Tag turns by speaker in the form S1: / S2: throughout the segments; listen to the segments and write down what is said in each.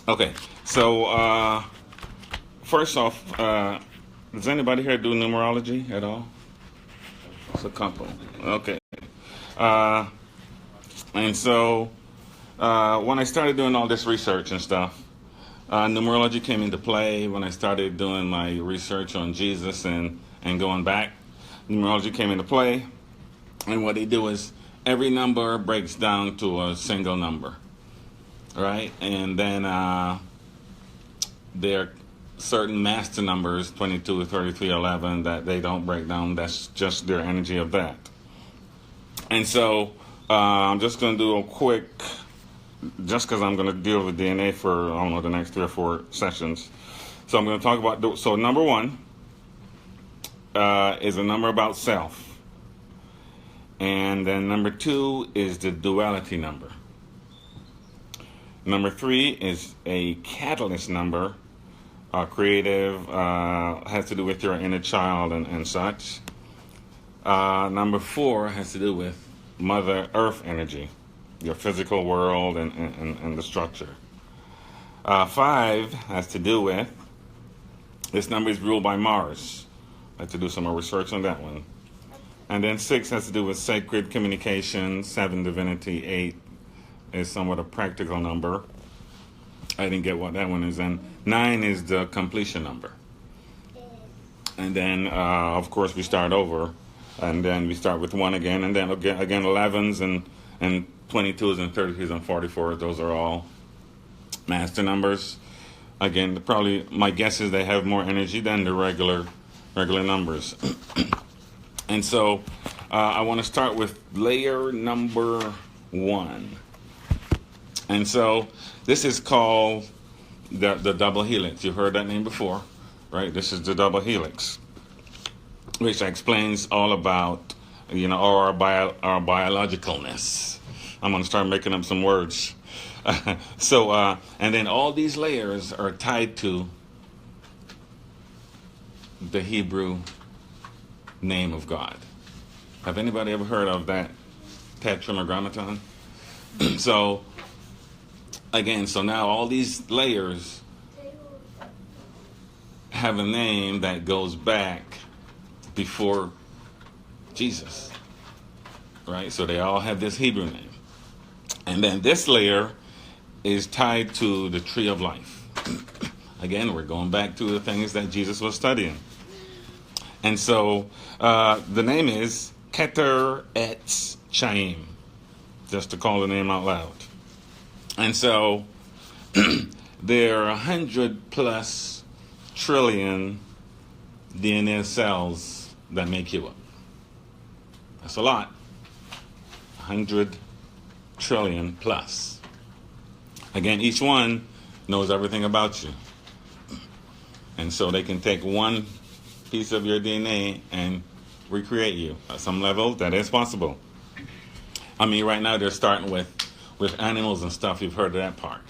S1: Okay, so first off, does anybody here do numerology at all? It's a couple. Okay. Uh, and so when I started doing all this research and stuff, numerology came into play when I started doing my research on Jesus and going back. Numerology came into play, and what they do is every number breaks down to a single number, right? And then there are certain master numbers, 22, 33, 11, that they don't break down. That's just their energy of that. And so I'm just going to do a quick, just because I'm going to deal with DNA for, I don't know, the next 3 or 4 sessions. So I'm going to talk about, so number one is a number about self. And then number 2 is the duality number. Number 3 is a catalyst number, creative, has to do with your inner child and such. Number 4 has to do with Mother Earth energy, your physical world and the structure. 5 has to do with, this number is ruled by Mars. I have to do some more research on that one. And then 6 has to do with sacred communication. 7, divinity. 8 is somewhat a practical number. I didn't get what that one is. And 9 is the completion number. And then, of course, we start over. And then we start with 1 again. And then again 11s and 22s and 33s and 44s. Those are all master numbers. Again, probably my guess is they have more energy than the regular numbers. And so I want to start with layer number 1. And so this is called the double helix. You've heard that name before, right? This is the double helix, which explains all about, our biologicalness. I'm going to start making up some words. And then all these layers are tied to the Hebrew name of God. Have anybody ever heard of that tetragrammaton? So now all these layers have a name that goes back before Jesus, right? So they all have this Hebrew name. And then this layer is tied to the tree of life. Again, we're going back to the things that Jesus was studying. And so the name is Keter Etz Chaim, just to call the name out loud. And so there are 100 plus trillion DNA cells that make you up. That's a lot. 100 trillion plus. Again, each one knows everything about you. And so they can take one piece of your DNA and recreate you. At some level, that is possible. I mean, right now they're starting with animals and stuff. You've heard of that part.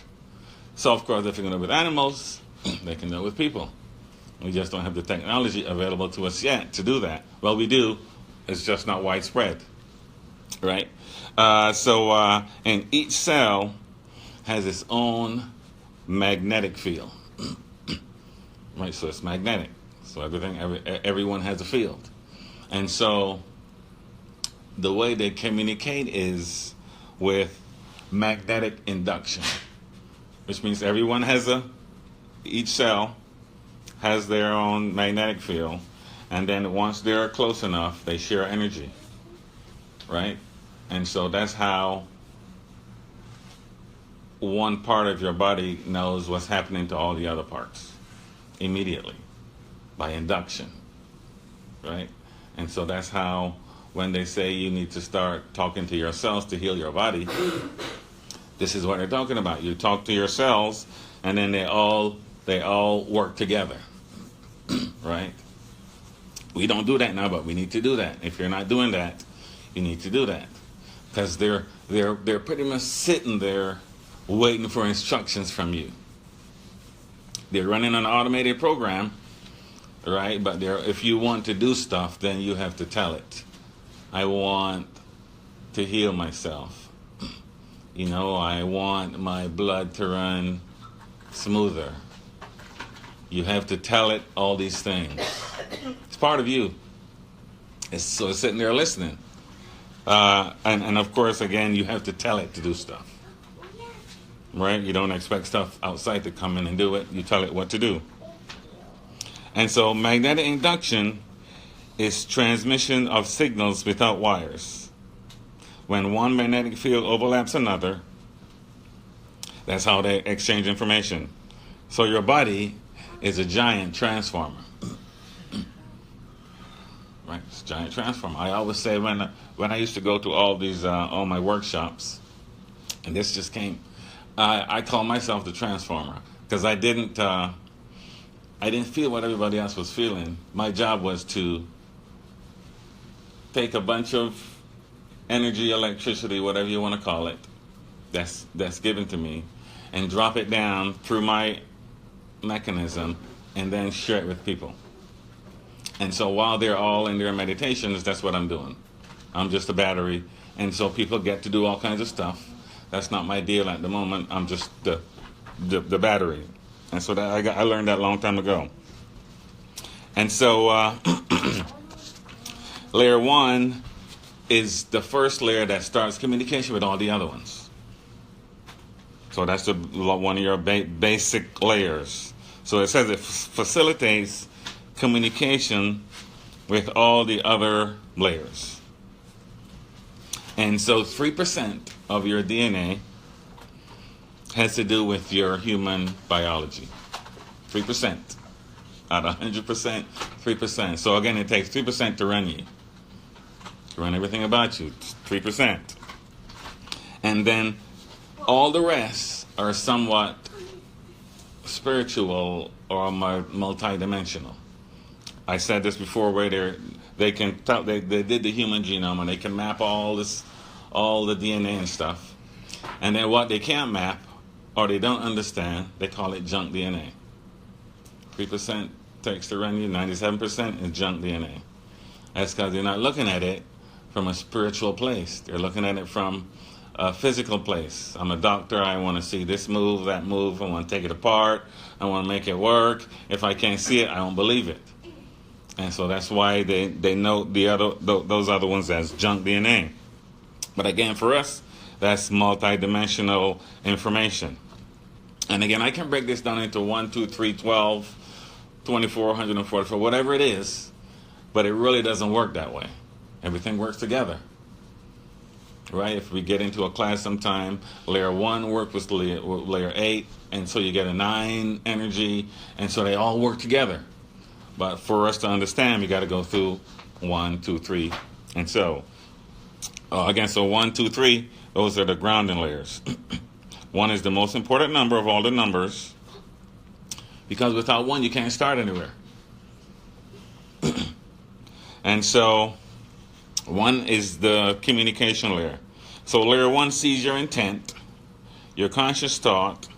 S1: So, of course, if you're going to do it with animals, they can do it with people. We just don't have the technology available to us yet to do that. Well, we do. It's just not widespread. Right? And each cell has its own magnetic field. Right? So it's magnetic. So everyone has a field. And so the way they communicate is with magnetic induction, which means each cell has their own magnetic field, and then once they're close enough, they share energy, right? And so that's how one part of your body knows what's happening to all the other parts immediately by induction, right? And so that's how when they say you need to start talking to your cells to heal your body, this is what they're talking about. You talk to your cells, and then they all work together, right? We don't do that now, but we need to do that. If you're not doing that, you need to do that, because they're pretty much sitting there waiting for instructions from you. They're running an automated program, right? But if you want to do stuff, then you have to tell it. I want to heal myself. I want my blood to run smoother. You have to tell it all these things. It's part of you. So it's sitting there listening. And of course, again, you have to tell it to do stuff. Right? You don't expect stuff outside to come in and do it. You tell it what to do. And so magnetic induction is transmission of signals without wires. When one magnetic field overlaps another, that's how they exchange information. So your body is a giant transformer. Right? It's a giant transformer. I always say when I used to go to all my workshops, and this just came, I call myself the transformer because I didn't feel what everybody else was feeling. My job was to take a bunch of energy, electricity, whatever you want to call it, that's given to me, and drop it down through my mechanism and then share it with people. And so while they're all in their meditations, that's what I'm doing. I'm just a battery. And so people get to do all kinds of stuff. That's not my deal at the moment. I'm just the battery. And so I learned that a long time ago. And so layer 1 is the first layer that starts communication with all the other ones. So that's one of your basic layers. So it says it facilitates communication with all the other layers. And so 3% of your DNA has to do with your human biology. 3%. Out of 100%, 3%. So again, it takes 3% to run you. To run everything about you. It's 3%. And then all the rest are somewhat spiritual or multidimensional. I said this before, where they can tell, they did the human genome and they can map all the DNA and stuff, and then what they can't map or they don't understand, they call it junk DNA. 3% takes to run you, 97% is junk DNA. That's because they're not looking at it from a spiritual place. They're looking at it from a physical place. I'm a doctor. I want to see this move, that move. I want to take it apart. I want to make it work. If I can't see it, I don't believe it. And so that's why they note those other ones as junk DNA. But again, for us, that's multidimensional information. And again, I can break this down into 1, 2, 3, 12, 24, 144, whatever it is. But it really doesn't work that way. Everything works together. Right? If we get into a class sometime, layer 1 works with layer 8, and so you get a 9 energy, and so they all work together. But for us to understand, we got to go through 1, 2, 3, and so again, so 1, 2, 3, those are the grounding layers. 1 is the most important number of all the numbers, because without 1 you can't start anywhere. And so 1 is the communication layer. So layer 1 sees your intent, your conscious thought,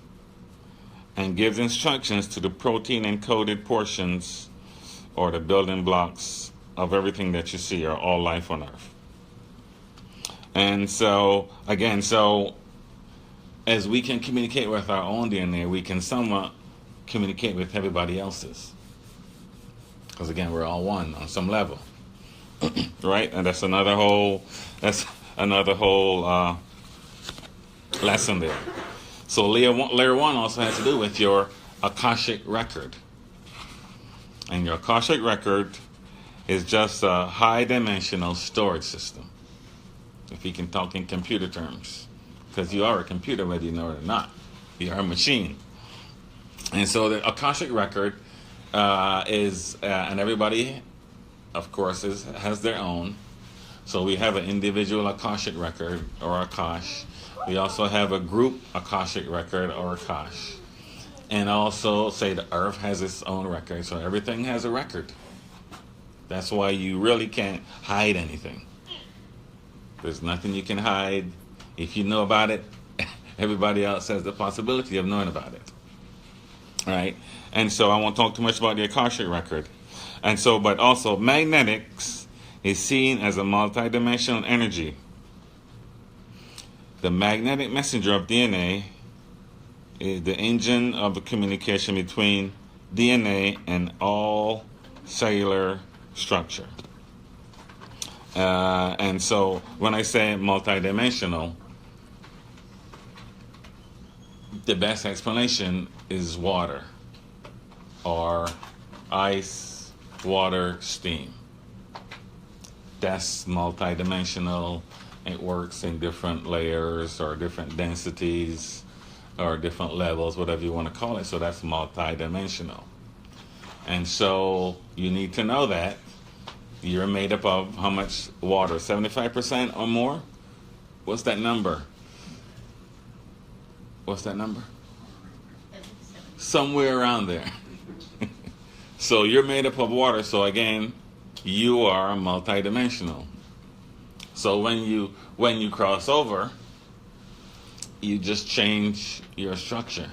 S1: and gives instructions to the protein encoded portions or the building blocks of everything that you see, or all life on Earth. And so, again, as we can communicate with our own DNA, we can somewhat communicate with everybody else's. Because again, we're all one on some level. Right? And that's another whole lesson there. So layer 1 also has to do with your Akashic record. And your Akashic record is just a high-dimensional storage system, if you can talk in computer terms. Because you are a computer whether you know it or not. You are a machine. And so the Akashic record is, and everybody, of course, has their own. So we have an individual Akashic record, or Akash. We also have a group Akashic record, or Akash. And also, say the Earth has its own record, so everything has a record. That's why you really can't hide anything. There's nothing you can hide. If you know about it, everybody else has the possibility of knowing about it. Right? And so I won't talk too much about the Akashic record. And so, but also, magnetics is seen as a multidimensional energy. The magnetic messenger of DNA the engine of the communication between DNA and all cellular structure. And so when I say multidimensional, the best explanation is water, or ice, water, steam. That's multidimensional. It works in different layers or different densities or different levels, whatever you want to call it. So that's multidimensional. And so you need to know that you're made up of how much water? 75% or more? What's that number? What's that number? Somewhere around there. So you're made up of water. So again, you are multidimensional. So when you cross over, you just change your structure.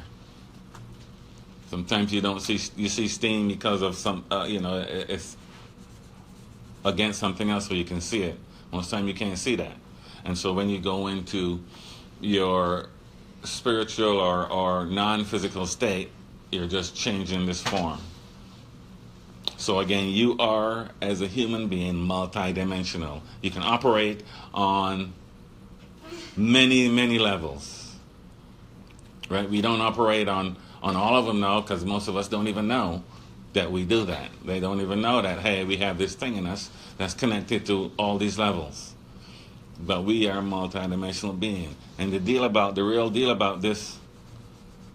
S1: Sometimes you see steam because of some it's against something else where you can see it. Most time you can't see that. And so when you go into your spiritual or non-physical state, you're just changing this form. So again, you are, as a human being, multidimensional. You can operate on many, many levels. Right? We don't operate on all of them now because most of us don't even know that we do that. They don't even know that, hey, we have this thing in us that's connected to all these levels. But we are a multidimensional being. And the real deal about this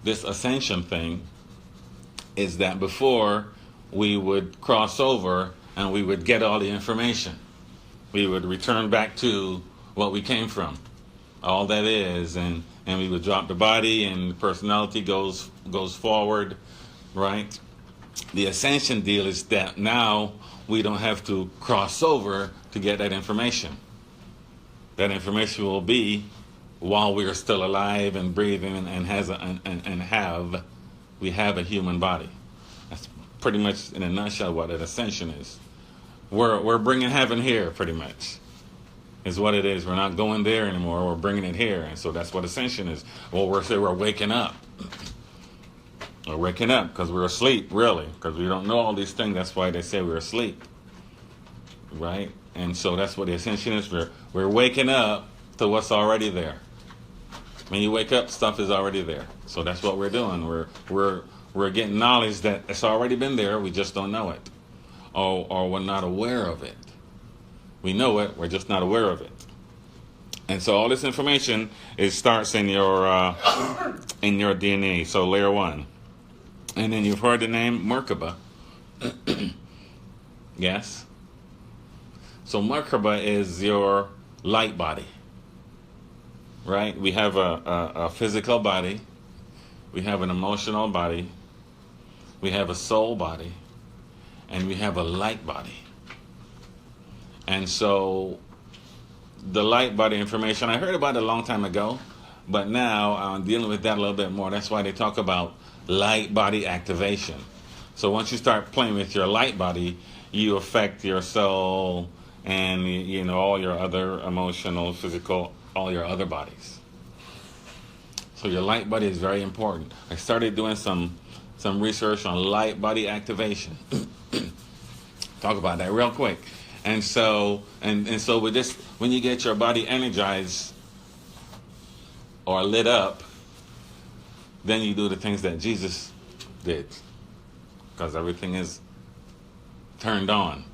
S1: ascension thing is that before we would cross over and we would get all the information. We would return back to what we came from, all that is, and we would drop the body and the personality goes forward, right? The ascension deal is that now we don't have to cross over to get that information. That information will be while we are still alive and breathing and we have a human body. That's pretty much in a nutshell what an ascension is. We're bringing heaven here, pretty much, is what it is. We're not going there anymore. We're bringing it here, and so that's what ascension is. Well, we're waking up. We're waking up because we're asleep, really, because we don't know all these things. That's why they say we're asleep, right? And so that's what the ascension is. We're waking up to what's already there. When you wake up, stuff is already there. So that's what we're doing. We're getting knowledge that it's already been there. We just don't know it, or we're not aware of it. We know it. We're just not aware of it. And so all this information starts in your DNA. So layer 1, and then you've heard the name Merkaba. Yes. So Merkaba is your light body, right? We have a physical body, we have an emotional body, we have a soul body, and we have a light body. And so the light body information, I heard about it a long time ago, but now I'm dealing with that a little bit more. That's why they talk about light body activation. So once you start playing with your light body, you affect your soul and all your other emotional, physical, all your other bodies. So your light body is very important. I started doing some research on light body activation. Talk about that real quick. And so with this, when you get your body energized or lit up, then you do the things that Jesus did, because everything is turned on.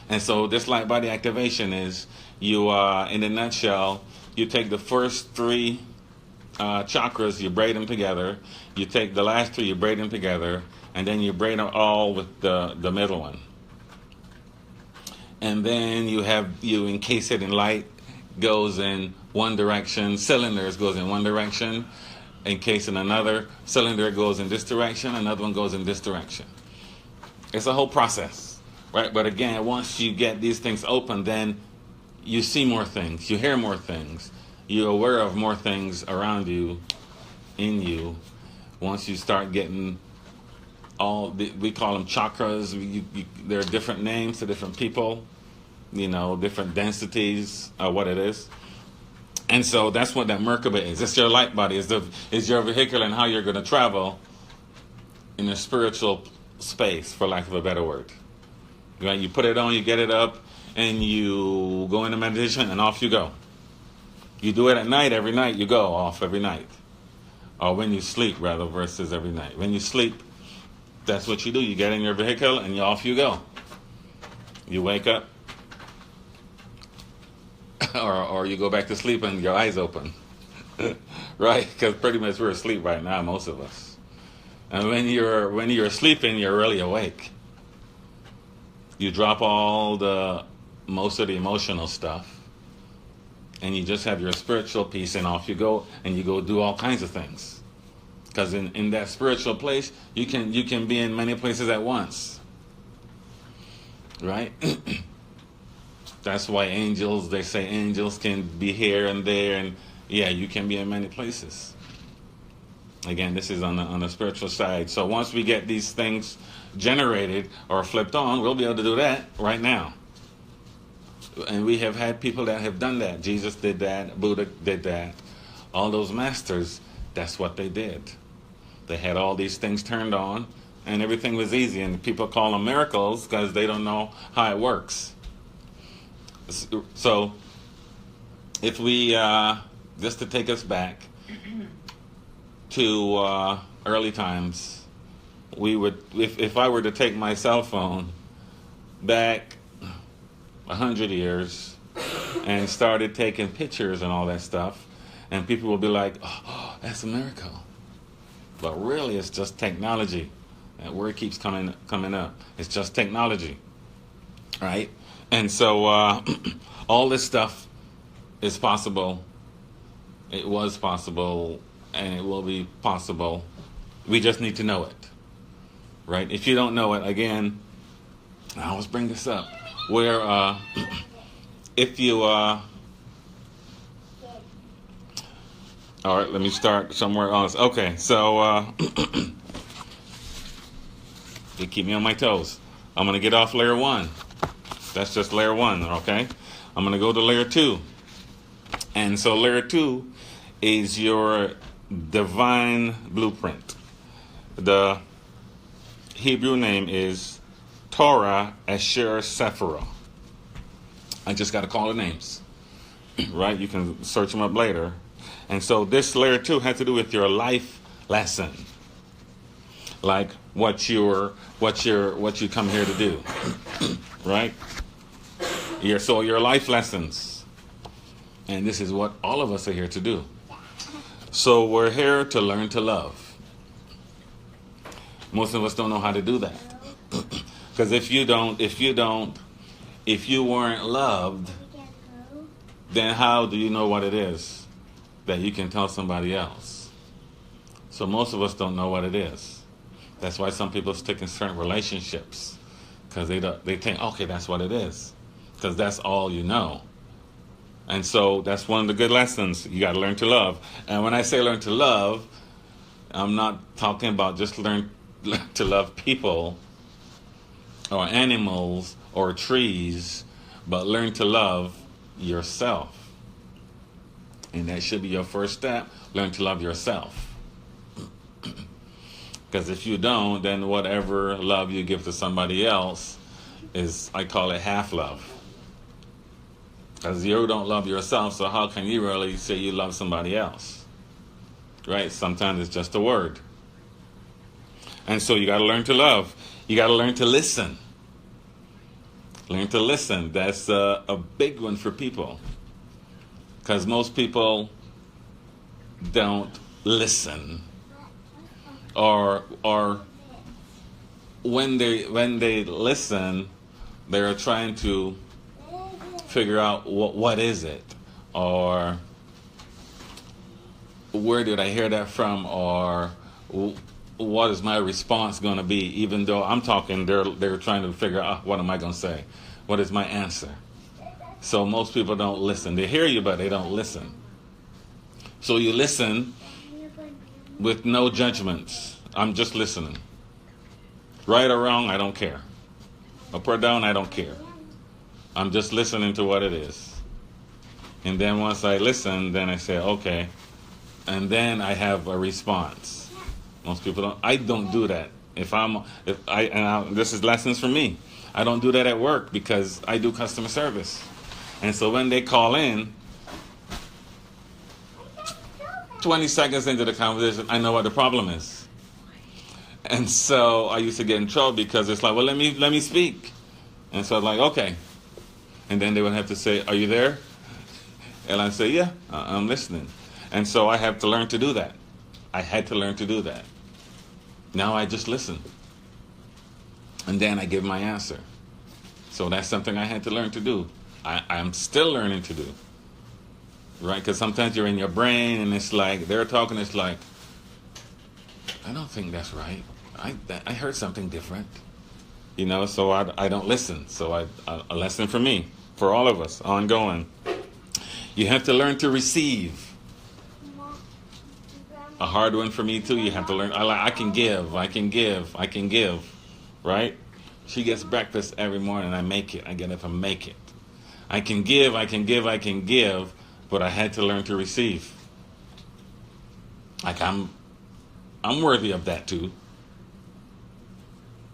S1: And so this light body activation is, you in a nutshell, you take the first 3 chakras, you braid them together. You take the last 2, you braid them together, and then you braid them all with the middle one. And then you encase it in light, goes in one direction, cylinders goes in one direction, encase in another, cylinder goes in this direction, another one goes in this direction. It's a whole process, right? But again, once you get these things open, then you see more things, you hear more things, you're aware of more things around you, in you. Once you start getting we call them chakras. There are different names to different people, different densities of what it is. And so that's what that Merkaba is. It's your light body. It's your vehicle and how you're going to travel in a spiritual space, for lack of a better word. Right? You put it on, you get it up, and you go into meditation, and off you go. You do it at night, every night you go off every night. Or when you sleep, rather, versus every night. When you sleep, that's what you do. You get in your vehicle, and off you go. You wake up, or you go back to sleep, and your eyes open. Right? Because pretty much we're asleep right now, most of us. And when you're sleeping, you're really awake. You drop most of the emotional stuff, and you just have your spiritual peace, and off you go, and you go do all kinds of things. Because in that spiritual place, you can be in many places at once. Right? That's why they say angels can be here and there, and yeah, you can be in many places. Again, this is on the spiritual side. So once we get these things generated or flipped on, we'll be able to do that right now. And we have had people that have done that. Jesus did that. Buddha did that. All those masters, that's what they did. They had all these things turned on, and everything was easy. And people call them miracles because they don't know how it works. So, if we, just to take us back to early times, we would, if I were to take my cell phone back 100 years and started taking pictures and all that stuff, and people will be like, oh, that's a miracle. But really, it's just technology. That word keeps coming up. It's just technology, right? And so all this stuff is possible. It was possible, and it will be possible. We just need to know it, right? If you don't know it, again, I always bring this up, where if you... all right, let me start somewhere else. Okay, so you keep me on my toes. I'm going to get off layer 1. That's just layer 1, okay? I'm going to go to layer 2. And so layer 2 is your divine blueprint. The Hebrew name is Torah Asher Sephirah. I just got to call the names, right? You can search them up later. And so this layer 2 has to do with your life lesson, like what you come here to do, right? Your life lessons, and this is what all of us are here to do. So we're here to learn to love. Most of us don't know how to do that, because if you weren't loved, then how do you know what it is that you can tell somebody else? So most of us don't know what it is. That's why some people stick in certain relationships, because they think, okay, that's what it is, because that's all you know. And so that's one of the good lessons. You got to learn to love. And when I say learn to love, I'm not talking about just learn to love people or animals or trees, but learn to love yourself. And that should be your first step. Learn to love yourself. Because if you don't, then whatever love you give to somebody else is, I call it half love. Because you don't love yourself, so how can you really say you love somebody else? Right? Sometimes it's just a word. And so you got to learn to love. You got to learn to listen. Learn to listen. That's a big one for people. Because most people don't listen, or when they listen, they're trying to figure out what is it, or where did I hear that from, or what is my response going to be? Even though I'm talking, they're trying to figure out, what am I going to say? What is my answer? So most people don't listen. They hear you, but they don't listen. So you listen with no judgments. I'm just listening. Right or wrong, I don't care. Up or down, I don't care. I'm just listening to what it is. And then once I listen, then I say, okay. And then I have a response. Most people don't. I don't do that. This is lessons for me. I don't do that at work because I do customer service. And so when they call in, 20 seconds into the conversation, I know what the problem is. And so I used to get in trouble because it's like, well, let me speak. And so I'm like, okay. And then they would have to say, are you there? And I'd say, yeah, I'm listening. And so I have to learn to do that. I had to learn to do that. Now I just listen. And then I give my answer. So that's something I had to learn to do. I'm still learning to do. Right? Because sometimes you're in your brain and it's like, they're talking, it's like, I don't think that's right. I heard something different. So I don't listen. So a lesson for me, for all of us, ongoing. You have to learn to receive. A hard one for me too. You have to learn. I can give. Right? She gets breakfast every morning. I make it. I get up and make it. I can give. But I had to learn to receive. Like I'm worthy of that too.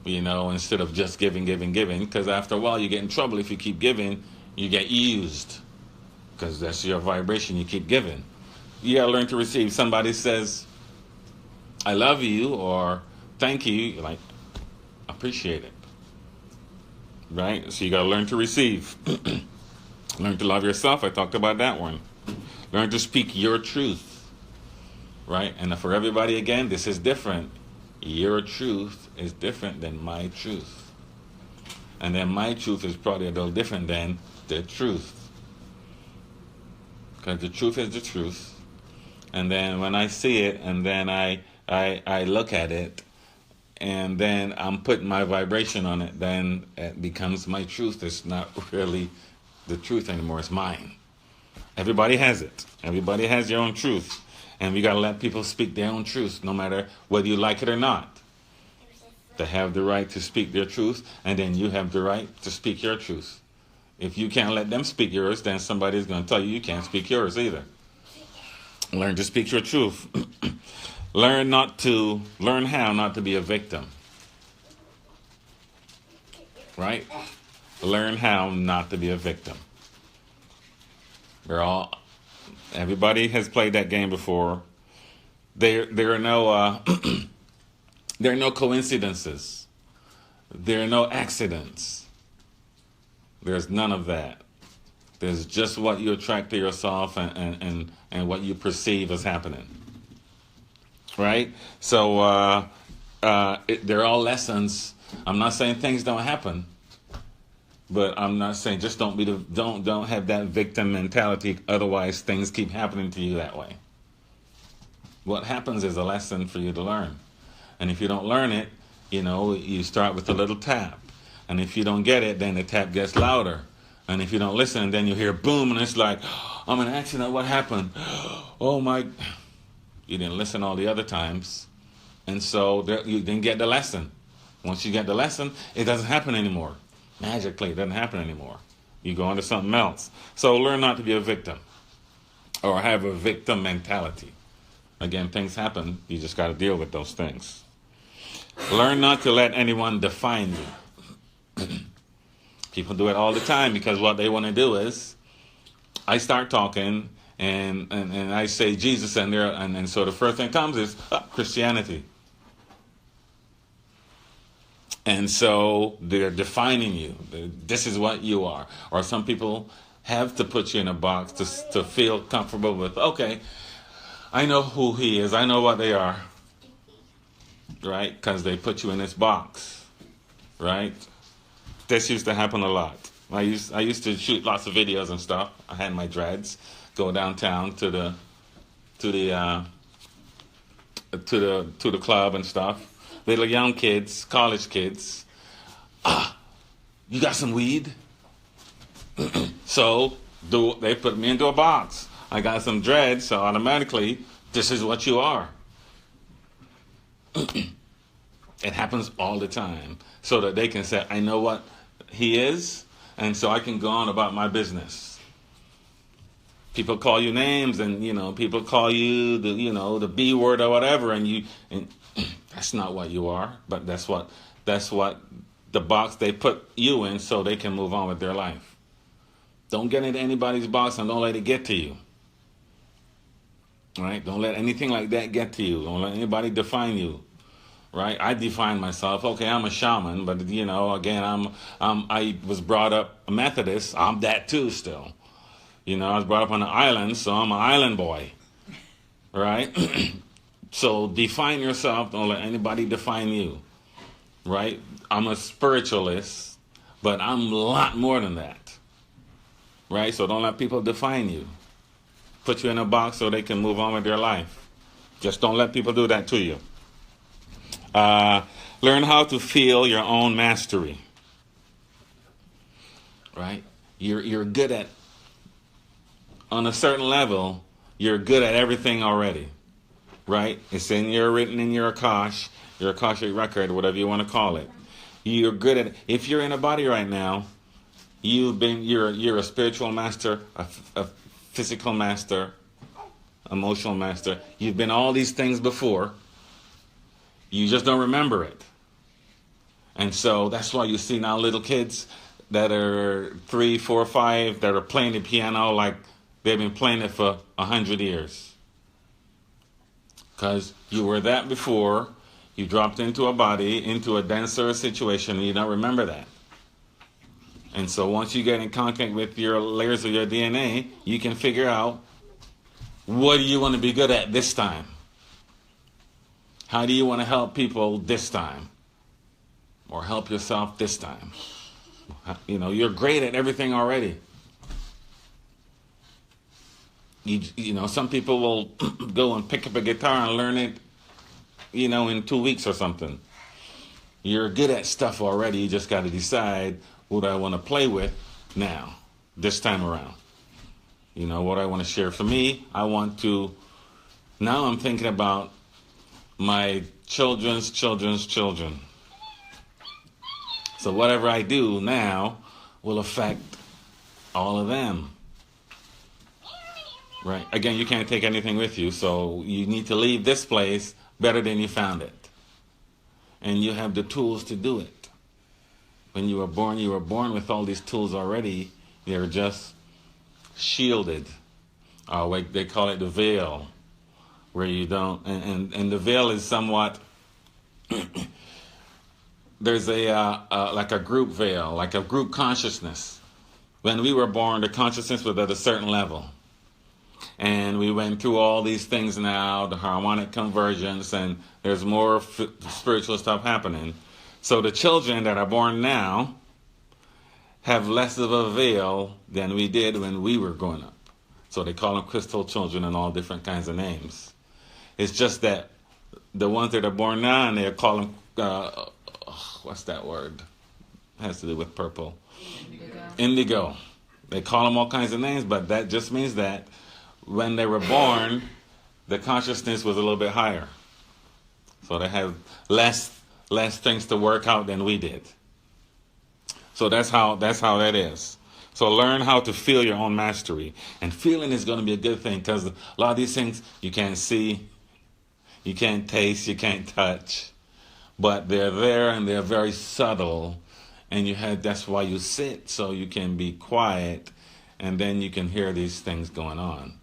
S1: Instead of just giving. Because after a while you get in trouble if you keep giving. You get used. Because that's your vibration. You keep giving. You gotta learn to receive. Somebody says, I love you, or thank you, you're like, appreciate it. Right? So you gotta learn to receive. Learn to love yourself. I talked about that one. Learn to speak your truth. Right? And for everybody, again, this is different. Your truth is different than my truth. And then my truth is probably a little different than the truth. Because the truth is the truth. And then when I see it, and then I look at it, and then I'm putting my vibration on it, then it becomes my truth. It's not really the truth anymore. It's mine. Everybody has it. Everybody has your own truth. And we got to let people speak their own truth, no matter whether you like it or not. They have the right to speak their truth, and then you have the right to speak your truth. If you can't let them speak yours, then somebody's going to tell you can't speak yours either. Learn to speak your truth. Learn how not to be a victim. Right? Learn how not to be a victim. Everybody has played that game before. There are no there are no coincidences. There are no accidents. There's none of that. There's just what you attract to yourself and what you perceive as happening. Right? So they're all lessons. I'm not saying things don't happen, but I'm not saying just don't have that victim mentality. Otherwise, things keep happening to you that way. What happens is a lesson for you to learn, and if you don't learn it, you start with a little tap. And if you don't get it, then the tap gets louder. And if you don't listen, then you hear boom, and it's like, I'm in an accident, what happened? Oh my, you didn't listen all the other times. And so you didn't get the lesson. Once you get the lesson, it doesn't happen anymore. Magically, it doesn't happen anymore. You go into something else. So learn not to be a victim or have a victim mentality. Again, things happen. You just got to deal with those things. Learn not to let anyone define you. People do it all the time because what they want to do is I start talking and I say Jesus and so the first thing comes is Christianity. And so they're defining you. This is what you are. Or some people have to put you in a box to feel comfortable with, okay, I know who he is. I know what they are. Right? Because they put you in this box. Right? This used to happen a lot. I used to shoot lots of videos and stuff. I had my dreads, go downtown to the club and stuff. Little young kids, college kids. You got some weed? So they put me into a box. I got some dreads, so automatically, this is what you are. It happens all the time, so that they can say, I know what he is, and so I can go on about my business. People call you names, and people call you the B word or whatever, and that's not what you are. But that's what the box they put you in, so they can move on with their life. Don't get into anybody's box, and don't let it get to you. Right? Don't let anything like that get to you. Don't let anybody define you. Right? I define myself. Okay, I'm a shaman, but again, I was brought up a Methodist. I'm that too still. I was brought up on an island, so I'm an island boy. Right? So define yourself. Don't let anybody define you. Right? I'm a spiritualist, but I'm a lot more than that. Right? So don't let people define you. Put you in a box so they can move on with their life. Just don't let people do that to you. Learn how to feel your own mastery. Right? You're good at, on a certain level, you're good at everything already. Right? It's written in your Akashic record, whatever you want to call it. You're good at it. If you're in a body right now, you're a spiritual master, a physical master, emotional master. You've been all these things before. You just don't remember it. And so that's why you see now little kids that are 3, 4, 5 that are playing the piano like they've been playing it for 100 years. Because you were that before, you dropped into a body, into a denser situation, and you don't remember that. And so once you get in contact with your layers of your DNA, you can figure out, what do you want to be good at this time? How do you want to help people this time? Or help yourself this time? You're great at everything already. Some people will go and pick up a guitar and learn it, in 2 weeks or something. You're good at stuff already. You just got to decide, what I want to play with now, this time around. What I want to share. For me, now I'm thinking about my children's children. So whatever I do now will affect all of them. Right? Again, you can't take anything with you, so you need to leave this place better than you found it. And you have the tools to do it. When you were born with all these tools already. They're just shielded. Like they call it the veil, where you don't, and the veil is somewhat, there's like a group veil, like a group consciousness. When we were born, the consciousness was at a certain level. And we went through all these things now, the harmonic convergence, and there's more spiritual stuff happening. So the children that are born now have less of a veil than we did when we were growing up. So they call them crystal children and all different kinds of names. It's just that the ones that are born now, and they call them, what's that word? It has to do with purple. Indigo. They call them all kinds of names, but that just means that when they were born, the consciousness was a little bit higher. So they have less things to work out than we did. So that's how that is. So learn how to feel your own mastery. And feeling is going to be a good thing, because a lot of these things you can't see, you can't taste, you can't touch. But they're there, and they're very subtle. And that's why you sit, so you can be quiet, and then you can hear these things going on.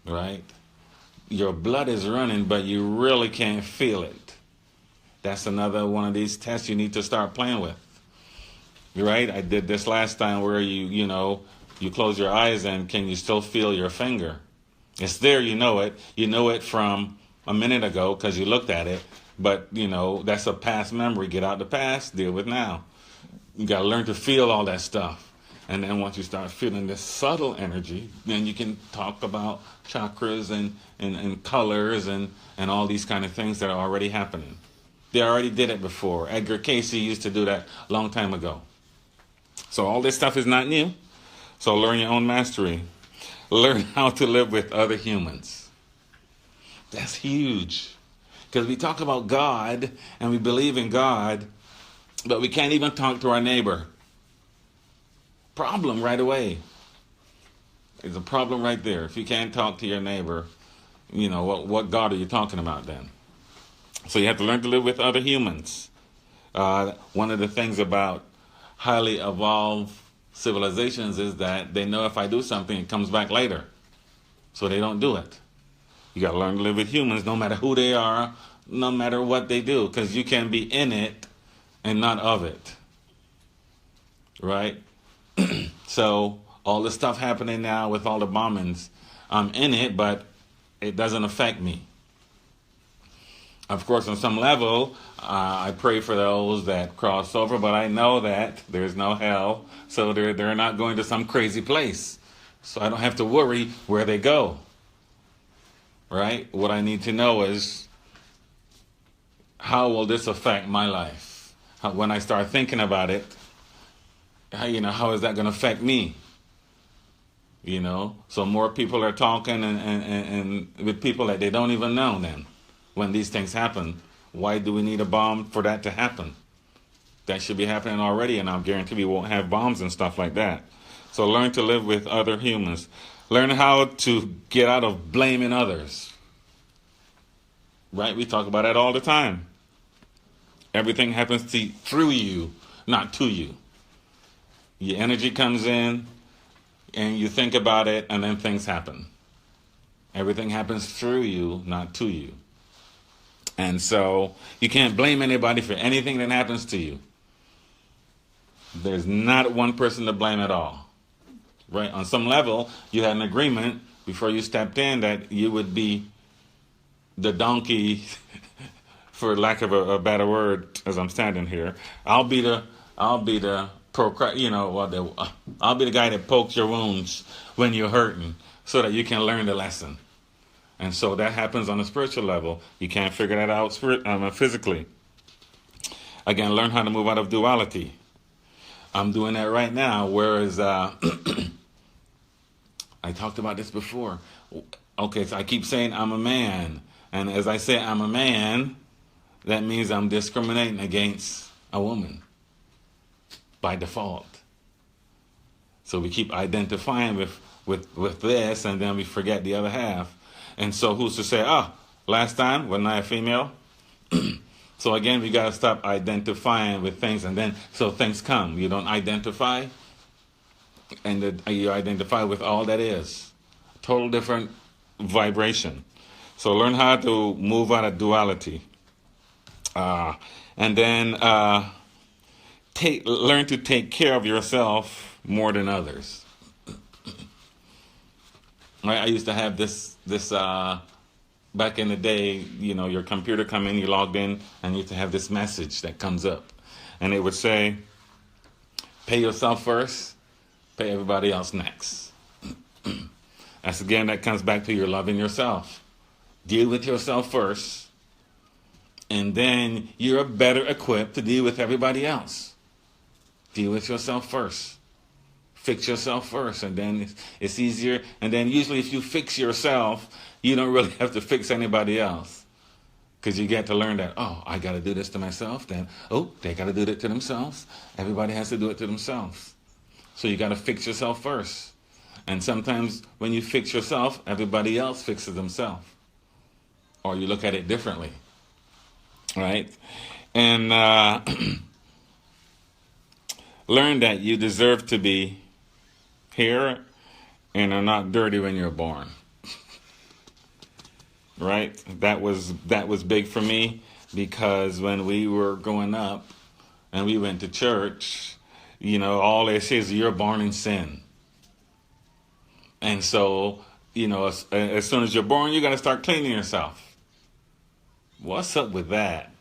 S1: Right? Your blood is running, but you really can't feel it. That's another one of these tests you need to start playing with. Right? I did this last time where you close your eyes, and can you still feel your finger? It's there, you know it. You know it from a minute ago because you looked at it. But, that's a past memory. Get out the past, deal with now. You got to learn to feel all that stuff. And then once you start feeling this subtle energy, then you can talk about chakras and colors and all these kind of things that are already happening. They already did it before. Edgar Cayce used to do that a long time ago. So all this stuff is not new. So learn your own mastery. Learn how to live with other humans. That's huge. Because we talk about God and we believe in God, but we can't even talk to our neighbor. Problem right away. It's a problem right there. If you can't talk to your neighbor, you know, what God are you talking about then? So you have to learn to live with other humans. One of the things about highly evolved civilizations is that they know if I do something, it comes back later. So they don't do it. You got to learn to live with humans no matter who they are, no matter what they do, because you can be in it and not of it. Right? So all the stuff happening now with all the bombings, I'm in it, but it doesn't affect me. Of course, on some level, I pray for those that cross over, but I know that there's no hell, so they're not going to some crazy place. So I don't have to worry where they go. Right? What I need to know is, how will this affect my life? When I start thinking about it, how is that going to affect me? So more people are talking and with people that they don't even know then. When these things happen, why do we need a bomb for that to happen? That should be happening already, and I'll guarantee we won't have bombs and stuff like that. So learn to live with other humans. Learn how to get out of blaming others. Right? We talk about that all the time. Everything happens through you, not to you. Your energy comes in, and you think about it, and then things happen. Everything happens through you, not to you. And so you can't blame anybody for anything that happens to you. There's not one person to blame at all. Right? On some level, you had an agreement before you stepped in that you would be the donkey, for lack of a better word, as I'm standing here. I'll be the I'll be the guy that pokes your wounds when you're hurting, so that you can learn the lesson. And so that happens on a spiritual level. You can't figure that out physically. Again, learn how to move out of duality. I'm doing that right now, whereas I talked about this before. Okay, so I keep saying I'm a man. And as I say I'm a man, that means I'm discriminating against a woman by default. So we keep identifying with this, and then we forget the other half. And so who's to say, last time, wasn't I a female? So again, we got to stop identifying with things, and then, so things come. You don't identify, and you identify with all that is. Total different vibration. So learn how to move out of duality. And then learn to take care of yourself more than others. Right? I used to have this back in the day, your computer come in, you logged in, and you used to have this message that comes up. And it would say, pay yourself first, pay everybody else next. That comes back to your loving yourself. Deal with yourself first, and then you're better equipped to deal with everybody else. Deal with yourself first. Fix yourself first, and then it's easier. And then usually if you fix yourself, you don't really have to fix anybody else. Because you get to learn that, I got to do this to myself. Then, they got to do it to themselves. Everybody has to do it to themselves. So you got to fix yourself first. And sometimes when you fix yourself, everybody else fixes themselves. Or you look at it differently. Right? And learn that you deserve to be here and are not dirty when you're born. Right? That was big for me, because when we were growing up and we went to church, all they say is you're born in sin. And so, as soon as you're born, you got to start cleaning yourself. What's up with that?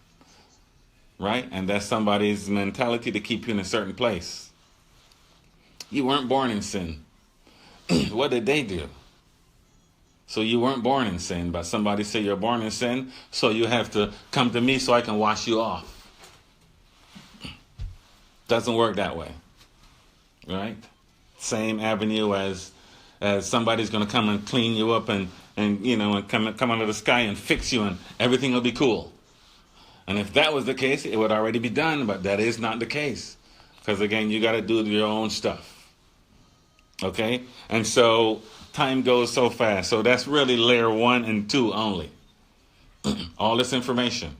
S1: Right? And that's somebody's mentality to keep you in a certain place. You weren't born in sin. What did they do? So you weren't born in sin, but somebody say you're born in sin, so you have to come to me so I can wash you off. Doesn't work that way. Right? Same avenue as somebody's going to come and clean you up and come out of the sky and fix you, and everything will be cool. And if that was the case, it would already be done, but that is not the case. Because again, you got to do your own stuff. Okay? And so Time goes so fast. So that's really layer 1 and 2 only. All this information.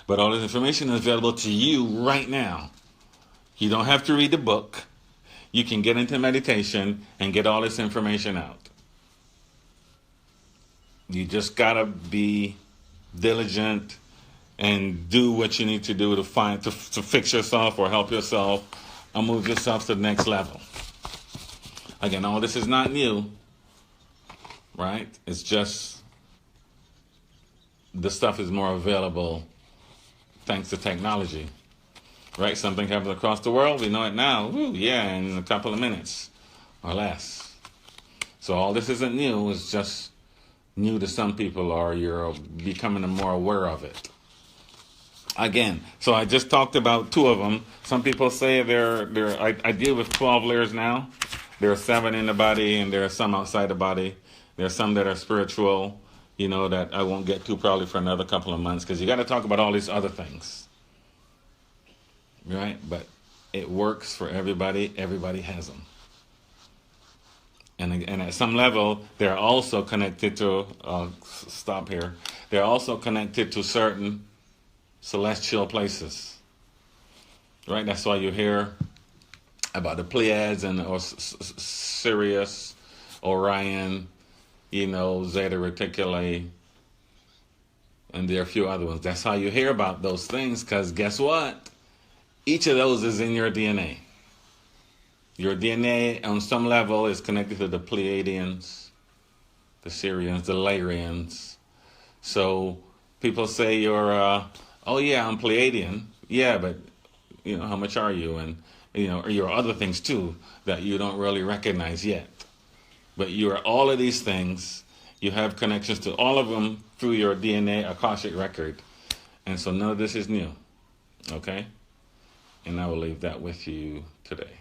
S1: But all this information is available to you right now. You don't have to read the book. You can get into meditation and get all this information out. You just got to be diligent and do what you need to do to fix yourself or help yourself or move yourself to the next level. Again, all this is not new, right? It's just the stuff is more available thanks to technology, right? Something happens across the world, we know it now. Woo, yeah, in a couple of minutes or less. So all this isn't new. It's just new to some people, or you're becoming more aware of it. Again, so I just talked about 2 of them. Some people say I deal with 12 layers now. There are 7 in the body, and there are some outside the body. There are some that are spiritual, that I won't get to probably for another couple of months, because you got to talk about all these other things, right? But it works for everybody. Everybody has them. And at some level, they're also connected to, stop here, they're also connected to certain celestial places, right? That's why you hear about the Pleiades and or Sirius, Orion, Zeta Reticuli, and there are a few other ones. That's how you hear about those things, because guess what? Each of those is in your DNA. Your DNA on some level is connected to the Pleiadians, the Sirians, the Lyrians. So people say you're, oh yeah, I'm Pleiadian. Yeah, but how much are you? And you're other things too that you don't really recognize yet. But you are all of these things. You have connections to all of them through your DNA Akashic record. And so none of this is new. Okay? And I will leave that with you today.